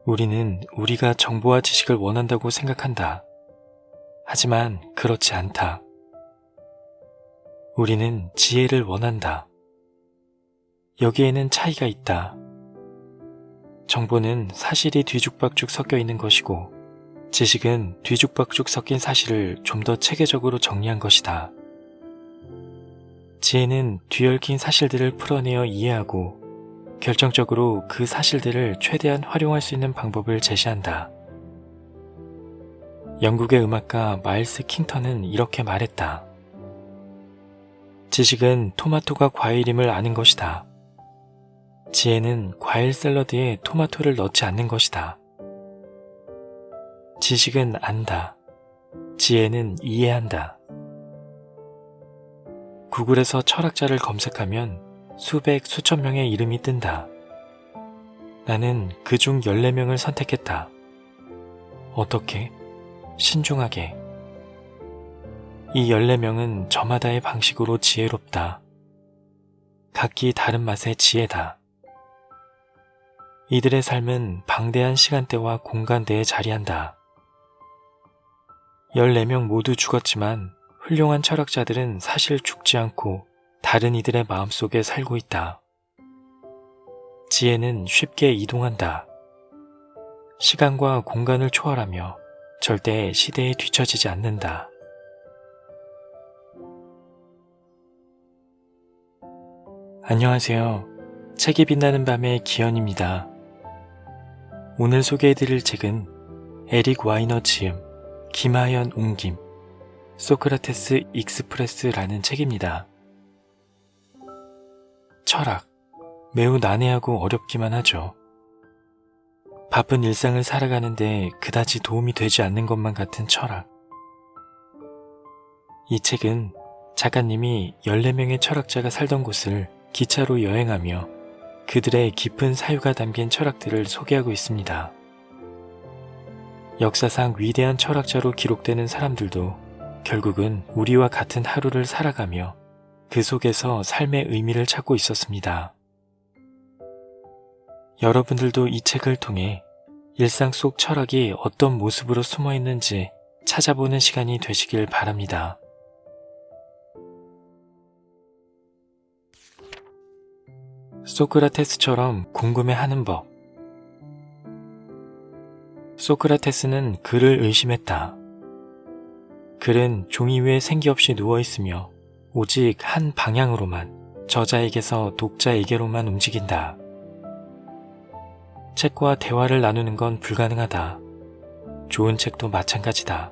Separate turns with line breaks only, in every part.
우리는 우리가 정보와 지식을 원한다고 생각한다. 하지만 그렇지 않다. 우리는 지혜를 원한다. 여기에는 차이가 있다. 정보는 사실이 뒤죽박죽 섞여 있는 것이고, 지식은 뒤죽박죽 섞인 사실을 좀 더 체계적으로 정리한 것이다. 지혜는 뒤얽힌 사실들을 풀어내어 이해하고 결정적으로 그 사실들을 최대한 활용할 수 있는 방법을 제시한다. 영국의 음악가 마일스 킹턴은 이렇게 말했다. 지식은 토마토가 과일임을 아는 것이다. 지혜는 과일 샐러드에 토마토를 넣지 않는 것이다. 지식은 안다. 지혜는 이해한다. 구글에서 철학자를 검색하면 수백, 수천 명의 이름이 뜬다. 나는 그중 14명을 선택했다. 어떻게? 신중하게. 이 14명은 저마다의 방식으로 지혜롭다. 각기 다른 맛의 지혜다. 이들의 삶은 방대한 시간대와 공간대에 자리한다. 14명 모두 죽었지만 훌륭한 철학자들은 사실 죽지 않고 다른 이들의 마음속에 살고 있다. 지혜는 쉽게 이동한다. 시간과 공간을 초월하며 절대 시대에 뒤처지지 않는다. 안녕하세요. 책이 빛나는 밤의 기현입니다. 오늘 소개해드릴 책은 에릭 와이너 지음, 김하연 옮김, 소크라테스 익스프레스라는 책입니다. 철학, 매우 난해하고 어렵기만 하죠. 바쁜 일상을 살아가는데 그다지 도움이 되지 않는 것만 같은 철학. 이 책은 작가님이 14명의 철학자가 살던 곳을 기차로 여행하며 그들의 깊은 사유가 담긴 철학들을 소개하고 있습니다. 역사상 위대한 철학자로 기록되는 사람들도 결국은 우리와 같은 하루를 살아가며 그 속에서 삶의 의미를 찾고 있었습니다. 여러분들도 이 책을 통해 일상 속 철학이 어떤 모습으로 숨어 있는지 찾아보는 시간이 되시길 바랍니다. 소크라테스처럼 궁금해하는 법. 소크라테스는 글을 의심했다. 글은 종이 위에 생기 없이 누워있으며 오직 한 방향으로만, 저자에게서 독자에게로만 움직인다. 책과 대화를 나누는 건 불가능하다. 좋은 책도 마찬가지다.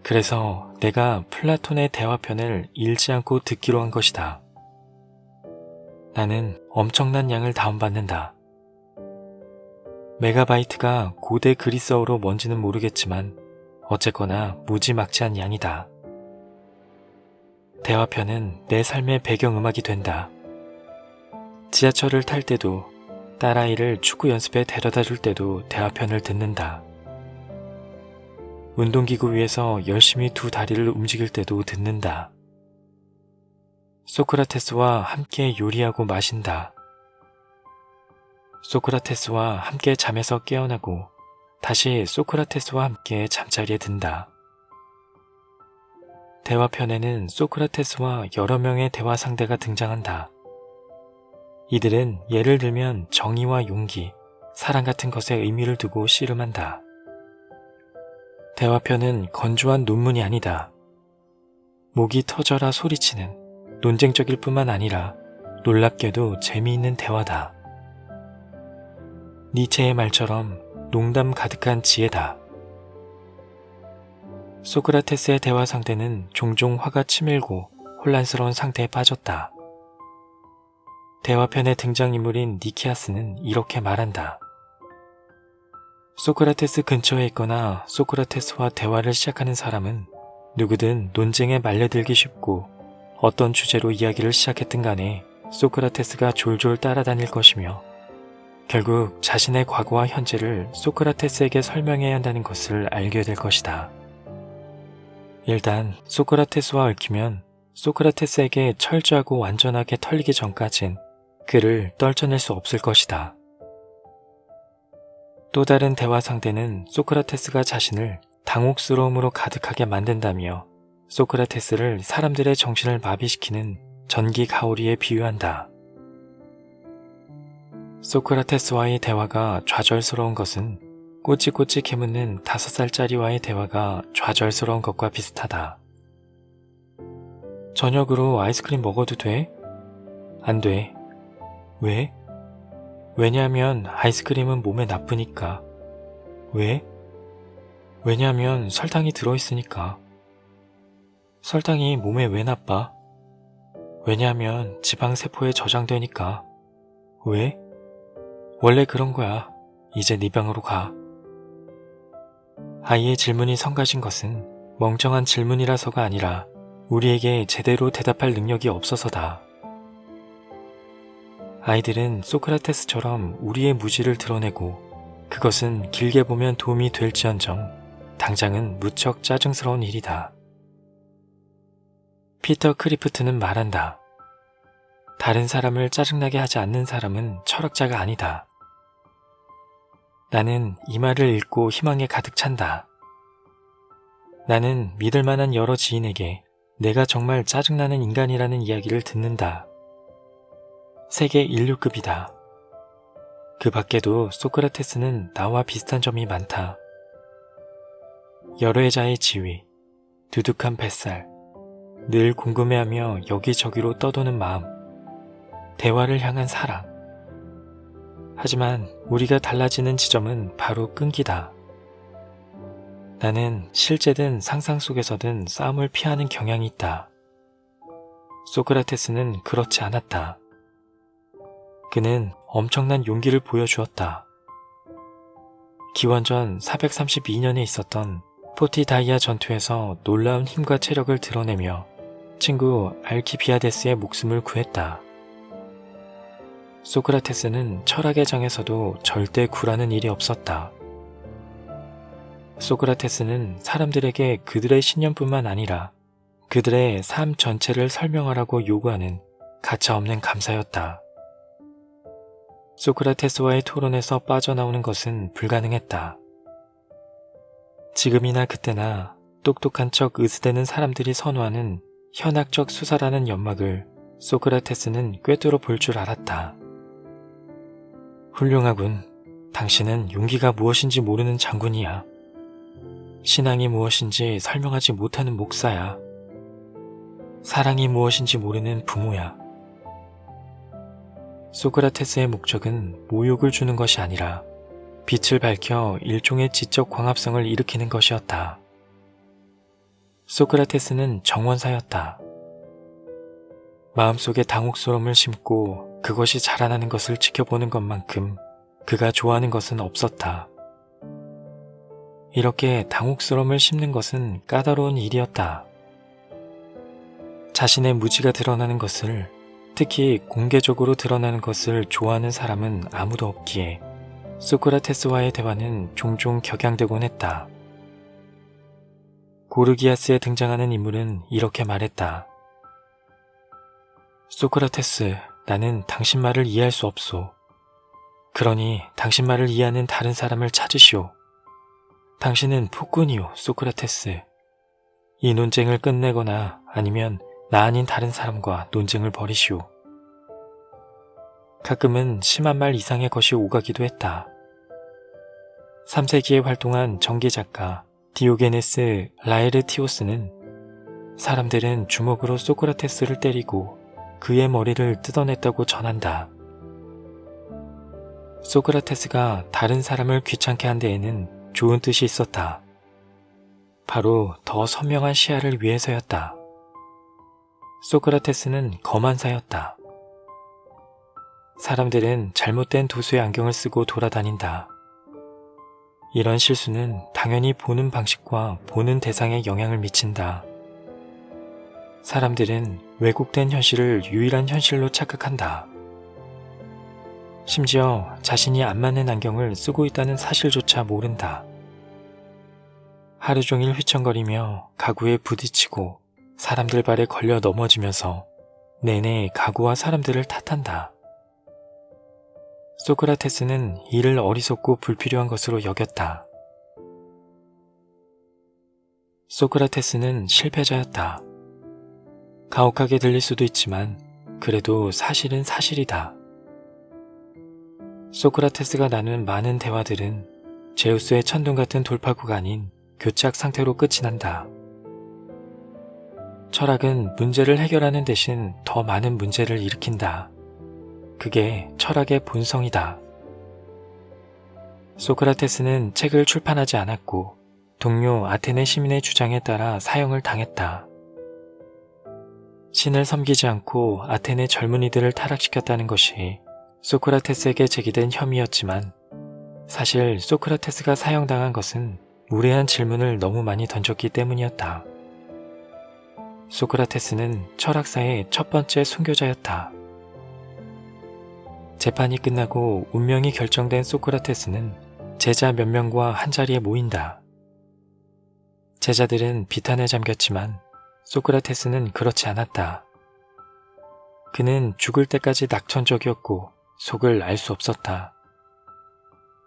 그래서 내가 플라톤의 대화편을 읽지 않고 듣기로 한 것이다. 나는 엄청난 양을 다운받는다. 메가바이트가 고대 그리스어로 뭔지는 모르겠지만 어쨌거나 무지막지한 양이다. 대화편은 내 삶의 배경음악이 된다. 지하철을 탈 때도, 딸아이를 축구 연습에 데려다 줄 때도 대화편을 듣는다. 운동기구 위에서 열심히 두 다리를 움직일 때도 듣는다. 소크라테스와 함께 요리하고 마신다. 소크라테스와 함께 잠에서 깨어나고 다시 소크라테스와 함께 잠자리에 든다. 대화편에는 소크라테스와 여러 명의 대화 상대가 등장한다. 이들은 예를 들면 정의와 용기, 사랑 같은 것에 의미를 두고 씨름한다. 대화편은 건조한 논문이 아니다. 목이 터져라 소리치는 논쟁적일 뿐만 아니라 놀랍게도 재미있는 대화다. 니체의 말처럼 농담 가득한 지혜다. 소크라테스의 대화 상대는 종종 화가 치밀고 혼란스러운 상태에 빠졌다. 대화편의 등장인물인 니키아스는 이렇게 말한다. 소크라테스 근처에 있거나 소크라테스와 대화를 시작하는 사람은 누구든 논쟁에 말려들기 쉽고 어떤 주제로 이야기를 시작했든 간에 소크라테스가 졸졸 따라다닐 것이며 결국 자신의 과거와 현재를 소크라테스에게 설명해야 한다는 것을 알게 될 것이다. 일단 소크라테스와 얽히면 소크라테스에게 철저하고 완전하게 털리기 전까진 그를 떨쳐낼 수 없을 것이다. 또 다른 대화 상대는 소크라테스가 자신을 당혹스러움으로 가득하게 만든다며 소크라테스를 사람들의 정신을 마비시키는 전기 가오리에 비유한다. 소크라테스와의 대화가 좌절스러운 것은 꼬치꼬치 캐묻는 5살짜리와의 대화가 좌절스러운 것과 비슷하다. 저녁으로 아이스크림 먹어도 돼? 안 돼. 왜? 왜냐하면 아이스크림은 몸에 나쁘니까. 왜? 왜냐하면 설탕이 들어있으니까. 설탕이 몸에 왜 나빠? 왜냐하면 지방세포에 저장되니까. 왜? 원래 그런 거야. 이제 네 방으로 가. 아이의 질문이 성가신 것은 멍청한 질문이라서가 아니라 우리에게 제대로 대답할 능력이 없어서다. 아이들은 소크라테스처럼 우리의 무지를 드러내고 그것은 길게 보면 도움이 될지언정 당장은 무척 짜증스러운 일이다. 피터 크리프트는 말한다. 다른 사람을 짜증나게 하지 않는 사람은 철학자가 아니다. 나는 이 말을 읽고 희망에 가득 찬다. 나는 믿을 만한 여러 지인에게 내가 정말 짜증나는 인간이라는 이야기를 듣는다. 세계 인류급이다. 그 밖에도 소크라테스는 나와 비슷한 점이 많다. 여러 여자의 지위, 두둑한 뱃살, 늘 궁금해하며 여기저기로 떠도는 마음, 대화를 향한 사랑. 하지만 우리가 달라지는 지점은 바로 끈기다. 나는 실제든 상상 속에서든 싸움을 피하는 경향이 있다. 소크라테스는 그렇지 않았다. 그는 엄청난 용기를 보여주었다. 기원전 432년에 있었던 포티다이아 전투에서 놀라운 힘과 체력을 드러내며 친구 알키비아데스의 목숨을 구했다. 소크라테스는 철학의 장에서도 절대 굴하는 일이 없었다. 소크라테스는 사람들에게 그들의 신념뿐만 아니라 그들의 삶 전체를 설명하라고 요구하는 가차없는 감사였다. 소크라테스와의 토론에서 빠져나오는 것은 불가능했다. 지금이나 그때나 똑똑한 척 으스대는 사람들이 선호하는 현학적 수사라는 연막을 소크라테스는 꿰뚫어 볼 줄 알았다. 훌륭하군. 당신은 용기가 무엇인지 모르는 장군이야. 신앙이 무엇인지 설명하지 못하는 목사야. 사랑이 무엇인지 모르는 부모야. 소크라테스의 목적은 모욕을 주는 것이 아니라 빛을 밝혀 일종의 지적 광합성을 일으키는 것이었다. 소크라테스는 정원사였다. 마음속에 당혹스러움을 심고 그것이 자라나는 것을 지켜보는 것만큼 그가 좋아하는 것은 없었다. 이렇게 당혹스러움을 심는 것은 까다로운 일이었다. 자신의 무지가 드러나는 것을, 특히 공개적으로 드러나는 것을 좋아하는 사람은 아무도 없기에 소크라테스와의 대화는 종종 격양되곤 했다. 고르기아스에 등장하는 인물은 이렇게 말했다. 소크라테스, 나는 당신 말을 이해할 수 없소. 그러니 당신 말을 이해하는 다른 사람을 찾으시오. 당신은 폭군이오, 소크라테스. 이 논쟁을 끝내거나 아니면 나 아닌 다른 사람과 논쟁을 벌이시오. 가끔은 심한 말 이상의 것이 오가기도 했다. 3세기에 활동한 전기작가 디오게네스 라에르티오스는 사람들은 주먹으로 소크라테스를 때리고 그의 머리를 뜯어냈다고 전한다. 소크라테스가 다른 사람을 귀찮게 한 데에는 좋은 뜻이 있었다. 바로 더 선명한 시야를 위해서였다. 소크라테스는 거만사였다. 사람들은 잘못된 도수의 안경을 쓰고 돌아다닌다. 이런 실수는 당연히 보는 방식과 보는 대상에 영향을 미친다. 사람들은 왜곡된 현실을 유일한 현실로 착각한다. 심지어 자신이 안 맞는 안경을 쓰고 있다는 사실조차 모른다. 하루 종일 휘청거리며 가구에 부딪히고 사람들 발에 걸려 넘어지면서 내내 가구와 사람들을 탓한다. 소크라테스는 이를 어리석고 불필요한 것으로 여겼다. 소크라테스는 실패자였다. 가혹하게 들릴 수도 있지만 그래도 사실은 사실이다. 소크라테스가 나눈 많은 대화들은 제우스의 천둥 같은 돌파구가 아닌 교착 상태로 끝이 난다. 철학은 문제를 해결하는 대신 더 많은 문제를 일으킨다. 그게 철학의 본성이다. 소크라테스는 책을 출판하지 않았고 동료 아테네 시민의 주장에 따라 사형을 당했다. 신을 섬기지 않고 아테네 젊은이들을 타락시켰다는 것이 소크라테스에게 제기된 혐의였지만 사실 소크라테스가 사형당한 것은 무례한 질문을 너무 많이 던졌기 때문이었다. 소크라테스는 철학사의 첫 번째 순교자였다. 재판이 끝나고 운명이 결정된 소크라테스는 제자 몇 명과 한자리에 모인다. 제자들은 비탄에 잠겼지만 소크라테스는 그렇지 않았다. 그는 죽을 때까지 낙천적이었고 속을 알 수 없었다.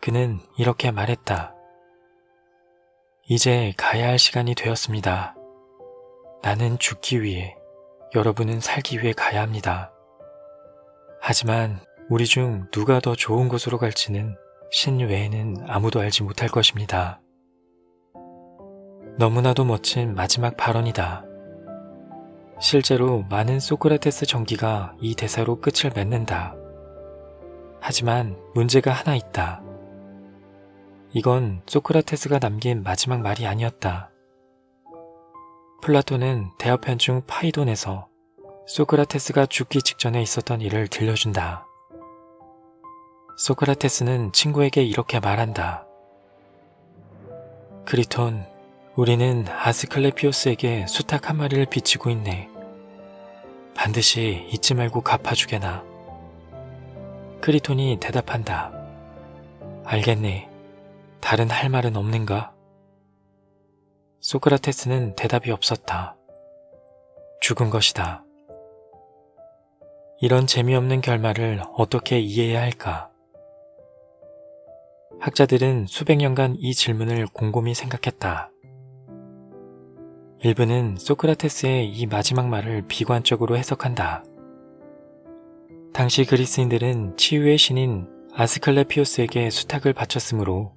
그는 이렇게 말했다. 이제 가야 할 시간이 되었습니다. 나는 죽기 위해, 여러분은 살기 위해 가야 합니다. 하지만 우리 중 누가 더 좋은 곳으로 갈지는 신 외에는 아무도 알지 못할 것입니다. 너무나도 멋진 마지막 발언이다. 실제로 많은 소크라테스 전기가 이 대사로 끝을 맺는다. 하지만 문제가 하나 있다. 이건 소크라테스가 남긴 마지막 말이 아니었다. 플라톤은 대화편 중 파이돈에서 소크라테스가 죽기 직전에 있었던 일을 들려준다. 소크라테스는 친구에게 이렇게 말한다. 크리톤, 우리는 아스클레피오스에게 수탉 한 마리를 비치고 있네. 반드시 잊지 말고 갚아주게나. 크리톤이 대답한다. 알겠네. 다른 할 말은 없는가? 소크라테스는 대답이 없었다. 죽은 것이다. 이런 재미없는 결말을 어떻게 이해해야 할까? 학자들은 수백 년간 이 질문을 곰곰이 생각했다. 일부는 소크라테스의 이 마지막 말을 비관적으로 해석한다. 당시 그리스인들은 치유의 신인 아스클레피오스에게 수탉을 바쳤으므로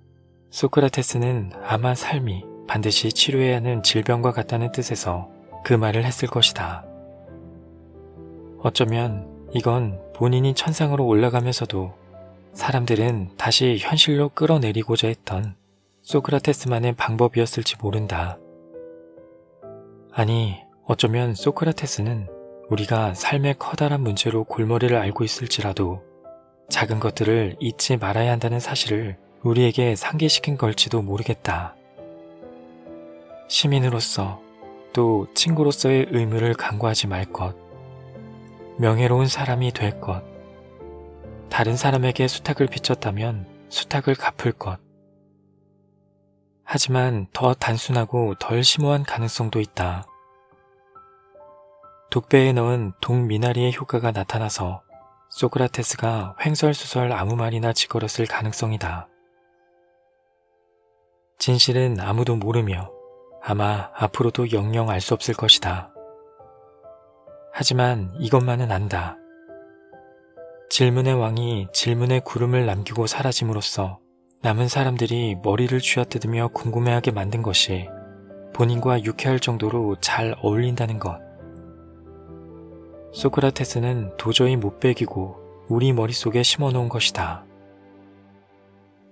소크라테스는 아마 삶이 반드시 치료해야 하는 질병과 같다는 뜻에서 그 말을 했을 것이다. 어쩌면 이건 본인이 천상으로 올라가면서도 사람들은 다시 현실로 끌어내리고자 했던 소크라테스만의 방법이었을지 모른다. 아니, 어쩌면 소크라테스는 우리가 삶의 커다란 문제로 골머리를 앓고 있을지라도 작은 것들을 잊지 말아야 한다는 사실을 우리에게 상기시킨 걸지도 모르겠다. 시민으로서 또 친구로서의 의무를 간과하지 말 것, 명예로운 사람이 될 것, 다른 사람에게 수탉을 비쳤다면 수탉을 갚을 것. 하지만 더 단순하고 덜 심오한 가능성도 있다. 독배에 넣은 독미나리의 효과가 나타나서 소크라테스가 횡설수설 아무 말이나 짓거렸을 가능성이다. 진실은 아무도 모르며 아마 앞으로도 영영 알 수 없을 것이다. 하지만 이것만은 안다. 질문의 왕이 질문의 구름을 남기고 사라짐으로써 남은 사람들이 머리를 쥐어뜯으며 궁금해하게 만든 것이 본인과 유쾌할 정도로 잘 어울린다는 것. 소크라테스는 도저히 못 베기고 우리 머릿속에 심어놓은 것이다.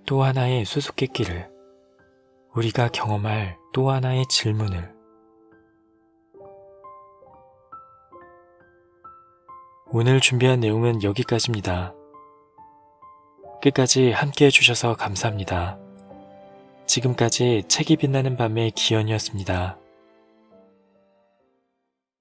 또 하나의 수수께끼를, 우리가 경험할 또 하나의 질문을. 오늘 준비한 내용은 여기까지입니다. 끝까지 함께 해주셔서 감사합니다. 지금까지 책이 빛나는 밤의 기현이었습니다.